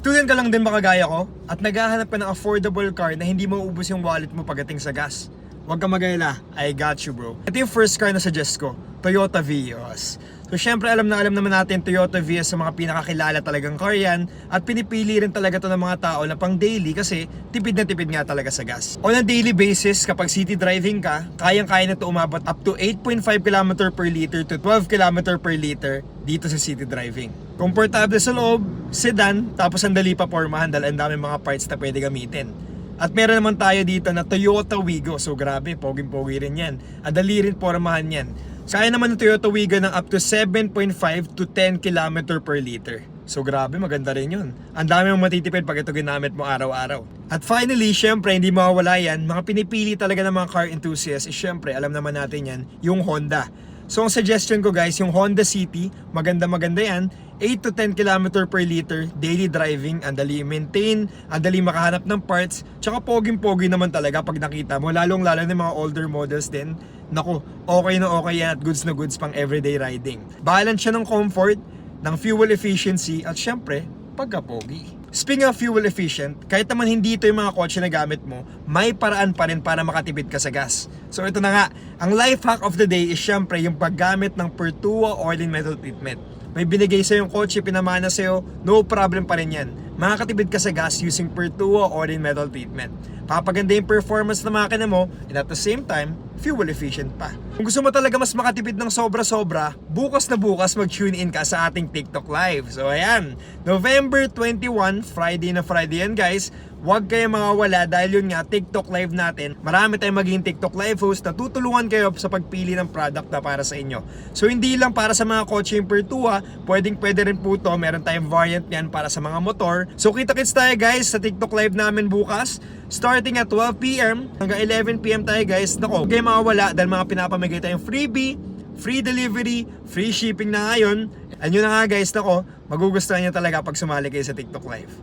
Student ka lang din makagaya ko at naghahanap ka ng affordable car na hindi mauubos yung wallet mo pagdating sa gas. Huwag ka mag-alala, I got you bro. Ito yung first car na suggest ko, Toyota Vios. So syempre alam naman natin Toyota Vios sa mga pinakakilala talagang car yan at pinipili rin talaga to ng mga tao na pang daily kasi tipid na tipid nga talaga sa gas. On a daily basis, kapag city driving ka, kayang-kaya na to umabot up to 8.5 km per liter to 12 km per liter dito sa city driving. Komportable sa loob, sedan, tapos ang dali pa pormahan dahil ang daming mga parts na pwede gamitin. At meron naman tayo dito na Toyota Wigo. So grabe, poging-pogi rin yan. Adali rin pormahan yan. Kaya naman ng Toyota Wigo ng up to 7.5 to 10 km per liter. So grabe, maganda rin yun. Ang dami mong matitipid pag ito ginamit mo araw-araw. At finally, syempre, hindi mawawala yan. Mga pinipili talaga ng mga car enthusiasts is syempre, alam naman natin yan, yung Honda. So ang suggestion ko guys, yung Honda City, maganda yan. 8 to 10 km per liter, daily driving, ang dali maintain, ang dali makahanap ng parts, tsaka poging-pogi naman talaga pag nakita mo, lalong-lalo ng mga older models din. Naku, okay na okay yan at goods na goods pang everyday riding. Balance siya ng comfort, ng fuel efficiency, at syempre, pagka-pogi. Speaking of fuel efficient, kahit naman hindi ito yung mga kotse na gamit mo, may paraan pa rin para makatipid ka sa gas. So ito na nga, ang life hack of the day is syempre yung paggamit ng Pertua oil and metal treatment. May binigay sa yung kotse, pinamana sa'yo, no problem pa rin yan. Makakatipid ka sa gas using Pertua oil and metal treatment. Papaganda yung performance ng makina mo and at the same time, fuel efficient pa. Kung gusto mo talaga mas makatipid ng sobra-sobra, bukas na bukas mag-tune in ka sa ating TikTok Live. So ayan, November 21, Friday na Friday yan guys. Huwag kayo mawawala dahil yun nga, TikTok Live natin. Marami tayong magiging TikTok Live host na tutulungan kayo sa pagpili ng product na para sa inyo. So hindi lang para sa mga kotse yung Pertua, pwede rin po to. Meron tayong variant yan para sa mga motor. So kita-kits tayo guys sa TikTok Live namin bukas. Starting at 12 PM hanggang 11 PM tayo guys. Nako, huwag kayo mawawala dahil mga pinapamigay tayong freebie, free delivery, free shipping na ngayon. And yun na nga guys, nako, magugustuhan nyo talaga pag sumali kayo sa TikTok Live.